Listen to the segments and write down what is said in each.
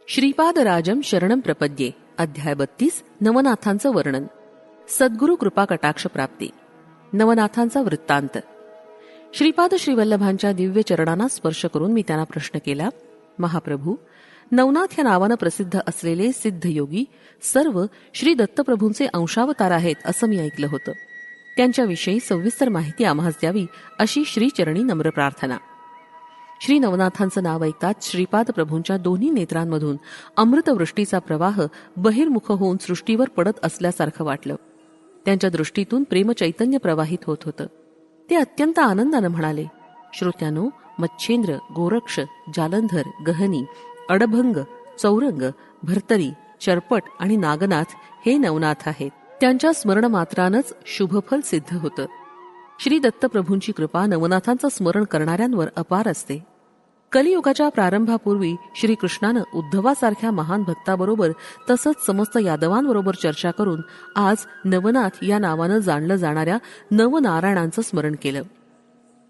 श्रीपादराजम शरणम प्रपद्ये. अध्याय 32. नवनाथांचं वर्णन. सद्गुरु कृपा कटाक्ष प्राप्ती. नवनाथांचा वृत्तांत. श्रीपाद श्रीवल्लभांच्या दिव्य चरणांना स्पर्श करून मी त्यांना प्रश्न केला, महाप्रभू, नवनाथ या नावानं प्रसिद्ध असलेले सिद्धयोगी सर्व श्री दत्तप्रभूंचे अंशावतार आहेत असं मी ऐकलं होतं. त्यांच्याविषयी सविस्तर माहिती आम्हास द्यावी अशी श्रीचरणी नम्र प्रार्थना. श्री नवनाथांचं नाव ऐकताच श्रीपाद प्रभूंच्या दोन्ही नेत्रांमधून अमृतवृष्टीचा प्रवाह बहिर्मुख होऊन सृष्टीवर पडत असल्यासारखं वाटलं. त्यांच्या दृष्टीतून प्रेमचैतन्य प्रवाहित होत होतं. ते अत्यंत आनंदानं म्हणाले, श्रोत्यानो, मच्छेंद्र, गोरक्ष, जालंधर, गहनी, अडभंग, चौरंग, भर्तरी, चरपट आणि नागनाथ हे नवनाथ आहेत. त्यांच्या स्मरणमात्रानंच शुभफल सिद्ध होतं. श्री दत्तप्रभूंची कृपा नवनाथांचं स्मरण करणाऱ्यांवर अपार असते. कलियुगाच्या प्रारंभापूर्वी श्रीकृष्णानं उद्धवासारख्या महान भक्ताबरोबर तसंच समस्त यादवांबरोबर चर्चा करून आज नवनाथ या नावानं जाणलं जाणाऱ्या नवनारायणांचं स्मरण केलं.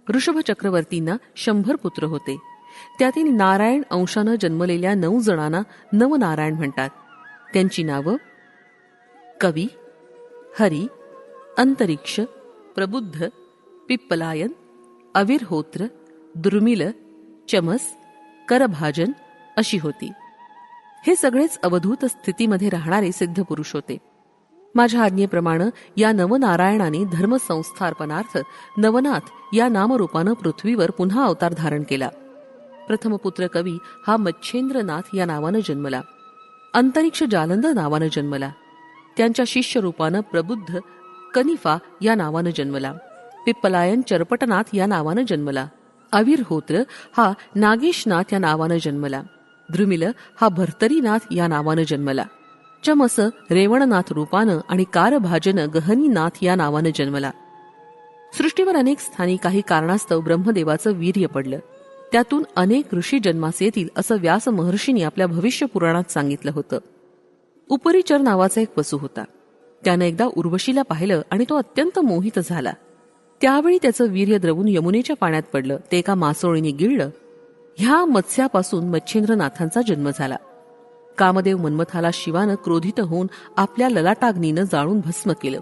ऋषभ चक्रवर्तींना 100 पुत्र होते. त्यातील नारायण अंशानं जन्मलेल्या 9 जणांना नवनारायण म्हणतात. त्यांची नावं कवी, हरी, अंतरिक्ष, प्रबुद्ध, पिप्पलायन, अविर्होत्र, दुर्मिल, चमस, करभाजन अशी होती. हे सगळेच अवधूत स्थितीमध्ये राहणारे सिद्ध पुरुष होते. माझ्या आज्ञेप्रमाणे या नवनारायणाने धर्मसंस्थापनार्थ नवनाथ या नामरूपानं पृथ्वीवर पुन्हा अवतार धारण केला. प्रथम पुत्र कवी हा मच्छेंद्रनाथ या नावानं जन्मला. अंतरिक्ष जालंधर नावानं जन्मला. त्यांच्या शिष्य रूपानं प्रबुद्ध कनिफा या नावानं जन्मला. पिप्पलायन चरपटनाथ या नावानं जन्मला. अविर्होत्र हा नागेशनाथ या नावानं जन्मला. द्रुमिल हा भर्तरीनाथ या नावानं जन्मला. चमस रेवणनाथ रूपानं आणि कारभाजन गहनीनाथ या नावानं जन्मला. सृष्टीवर अनेक स्थानी काही कारणास्तव ब्रह्मदेवाचं वीर्य पडलं. त्यातून अनेक ऋषी जन्मास येतील असं व्यास महर्षींनी आपल्या भविष्य पुराणात सांगितलं होतं. उपरिचर नावाचा एक वसू होता. त्यानं एकदा उर्वशीला पाहिलं आणि तो अत्यंत मोहित झाला. त्यावेळी त्याचं वीर्य द्रवून यमुनेच्या पाण्यात पडलं. ते एका मासोळीने गिळलं. ह्या मत्स्यापासून मच्छेंद्रनाथांचा जन्म झाला. कामदेव मन्मथाला शिवानं क्रोधित होऊन आपल्या ललाटाग्नीनं जाळून भस्म केलं.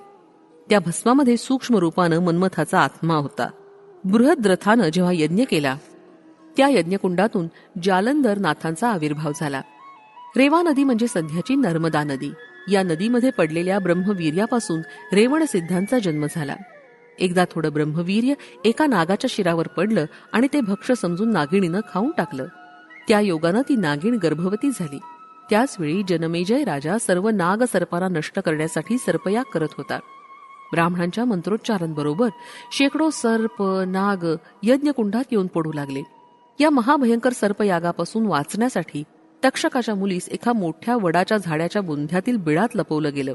त्या भस्मामध्ये सूक्ष्म रूपानं मन्मथाचा आत्मा होता. बृहद्रथानं जेव्हा यज्ञ केला त्या यज्ञकुंडातून जालंधर नाथांचा आविर्भाव झाला. रेवा नदी म्हणजे सध्याची नर्मदा नदी. या नदीमध्ये पडलेल्या ब्रह्मवीर्यापासून रेवण सिद्धांचा जन्म झाला. एकदा थोडं ब्रह्मवीर्य एका नागाच्या शिरावर पडलं आणि ते भक्ष समजून नागिणीनं खाऊन टाकलं. त्या योगानं ती नागिण गर्भवती झाली. त्याचवेळी जनमेजय राजा सर्व नाग सर्पांना नष्ट करण्यासाठी सर्पयाग करत होता. ब्राह्मणांच्या मंत्रोच्चारांबरोबर शेकडो सर्प नाग यज्ञकुंडात येऊन पडू लागले. या महाभयंकर सर्पयागापासून वाचण्यासाठी तक्षकाच्या मुलीस एका मोठ्या वडाच्या झाडाच्या बुंध्यातील बिळात लपवलं गेलं.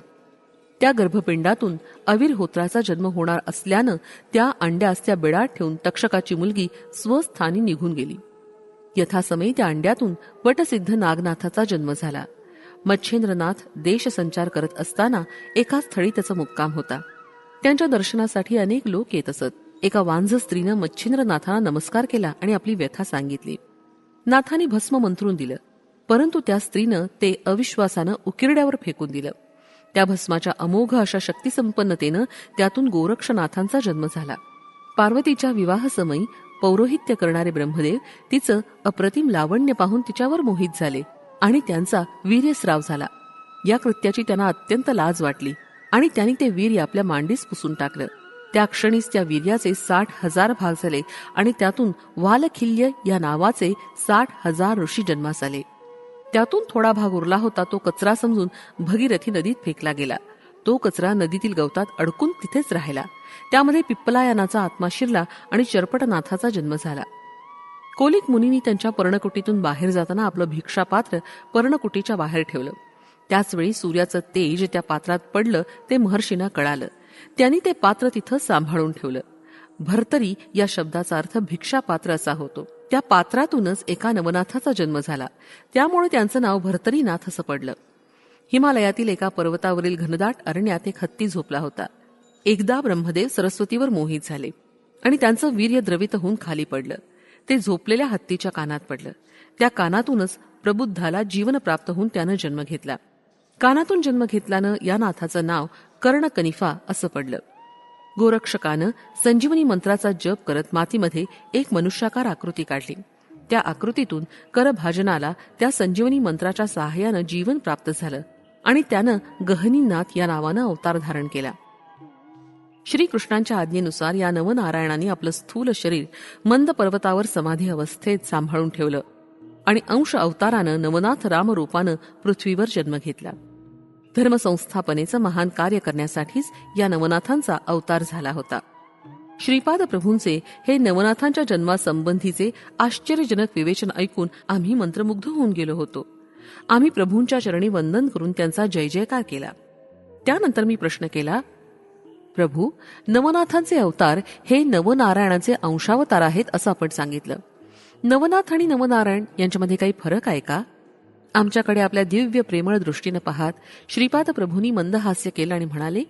त्या गर्भपिंडातून अविर्होत्राचा जन्म होणार असल्यानं त्या अंड्यास त्या बिळात ठेवून तक्षकाची मुलगी स्वस्थानी निघून गेली. यथासमयी त्या अंड्यातून वटसिद्ध नागनाथाचा जन्म झाला. मच्छेंद्रनाथ देशसंचार करत असताना एका स्थळी त्याचा मुक्काम होता. त्यांच्या दर्शनासाठी अनेक लोक येत असत. एका वांझ स्त्रीनं मच्छेंद्रनाथांना नमस्कार केला आणि आपली व्यथा सांगितली. नाथांनी भस्म मंत्रून दिलं, परंतु त्या स्त्रीनं ते अविश्वासानं उकिरड्यावर फेकून दिलं. त्या भस्माच्या अमोघ अशा शक्तिसंपन्नतेनं त्यातून गोरक्षनाथांचा जन्म झाला. पार्वतीच्या विवाहसमयी पौरोहित्य करणारे ब्रह्मदेव तिचं अप्रतिम लावण्य पाहून तिच्यावर मोहित झाले आणि त्यांचा वीर्यस्राव झाला. या कृत्याची त्यांना अत्यंत लाज वाटली आणि त्यांनी ते वीर्य आपल्या मांडीस पुसून टाकलं. त्या क्षणीच त्या वीर्याचे 60,000 भाग झाले आणि त्यातून वालखिल्य या नावाचे 60,000 ऋषी जन्मास आले. त्यातून थोडा भाग उरला होता तो कचरा समजून भगीरथी नदीत फेकला गेला. तो कचरा नदीतील गवतात अडकून तिथेच राहिला. त्यामध्ये पिप्पलायनाचा आत्मा शिरला आणि चरपटनाथाचा जन्म झाला. कोलिक मुनींनी त्यांच्या पर्णकुटीतून बाहेर जाताना आपलं भिक्षापात्र पर्णकुटीच्या बाहेर ठेवलं. त्याचवेळी सूर्याचं तेज त्या पात्रात पडलं ते महर्षींना कळालं. त्यांनी ते पात्र तिथं सांभाळून ठेवलं. भर्तरी या शब्दाचा अर्थ भिक्षापात्र असा होतो. त्या पात्रातूनच एका नवनाथाचा जन्म झाला. त्यामुळे त्यांचं नाव भर्तरीनाथ असं पडलं. हिमालयातील एका पर्वतावरील घनदाट अरण्यात एक हत्ती झोपला होता. एकदा ब्रह्मदेव सरस्वतीवर मोहित झाले आणि त्यांचं वीर्य द्रवित होऊन खाली पडलं. ते झोपलेल्या हत्तीच्या कानात पडलं. त्या कानातूनच प्रबुद्धाला जीवन प्राप्त होऊन त्यानं जन्म घेतला. कानातून जन्म घेतल्यानं या नाथाचं नाव कर्णकनिफा असं पडलं. गोरक्षकानं संजीवनी मंत्राचा जप करत मातीमध्ये एक मनुष्याकार आकृती काढली. त्या आकृतीतून करभाजनाला त्या संजीवनी मंत्राच्या सहाय्यानं जीवन प्राप्त झालं आणि त्यानं गहनीनाथ या नावानं अवतार धारण केला. श्रीकृष्णांच्या आज्ञेनुसार या नवनारायणांनी आपलं स्थूल शरीर मंद पर्वतावर समाधी अवस्थेत सांभाळून ठेवलं आणि अंश अवतारानं नवनाथ रामरूपानं पृथ्वीवर जन्म घेतला. धर्मसंस्थापनेचं महान कार्य करण्यासाठीच या नवनाथांचा अवतार झाला होता. श्रीपाद प्रभूंचे हे नवनाथांच्या जन्मासंबंधीचे आश्चर्यजनक विवेचन ऐकून आम्ही मंत्रमुग्ध होऊन गेलो होतो. आम्ही प्रभूंच्या चरणी वंदन करून त्यांचा जय जयकार केला. त्यानंतर मी प्रश्न केला, प्रभू, नवनाथांचे अवतार हे नवनारायणाचे अंशावतार आहेत असं आपण सांगितलं. नवनाथ आणि नवनारायण यांच्यामध्ये काही फरक आहे का? आमच्याकडे आपल्या दिव्य प्रेमळ दृष्टीनं पाहत श्रीपाद प्रभूंनी मंद हास्य केलं आणि म्हणाले,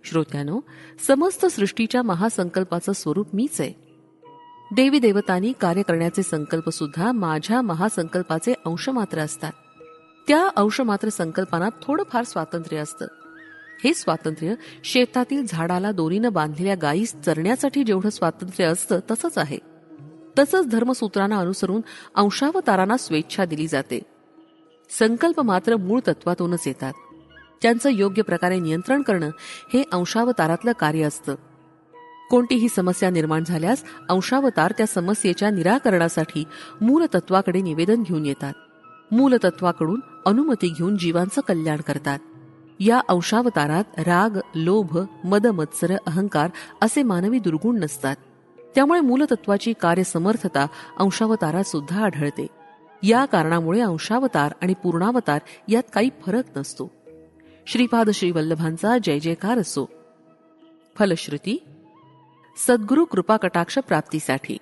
श्रोत्यानो, समस्त सृष्टीच्या महासंकल्पाचं स्वरूप मीच आहे. देवी देवतांनी कार्य करण्याचे संकल्प सुद्धा माझ्या महासंकल्पाचे अंश मात्र असतात. त्या अंशमात्र संकल्पांना थोडंफार स्वातंत्र्य असतं. हे स्वातंत्र्य शेतातील झाडाला दोरीनं बांधलेल्या गायीस चरण्यासाठी जेवढं स्वातंत्र्य असतं तसंच आहे. तसंच धर्मसूत्रांना अनुसरून अंशावतारांना स्वेच्छा दिली जाते. संकल्प मात्र मूळ तत्वातूनच येतात. त्यांचं योग्य प्रकारे नियंत्रण करणं हे अंशावतारातलं कार्य असतं. कोणतीही समस्या निर्माण झाल्यास अंशावतार त्या समस्येच्या निराकरणासाठी मूलतत्वाकडे निवेदन घेऊन येतात. मूलतत्वाकडून अनुमती घेऊन जीवांचं कल्याण करतात. या अंशावतारात राग, लोभ, मद, मत्सर, अहंकार असे मानवी दुर्गुण नसतात. त्यामुळे मूलतत्वाची कार्यसमर्थता अंशावतारात सुद्धा आढळते. या कारणामुळे अंशावतार आणि पूर्णावतार यात काही फरक नसतो. श्रीपाद श्रीवल्लभांचा जय जयकार असो. फलश्रुती, सद्गुरु कृपा कटाक्ष प्राप्तीसाठी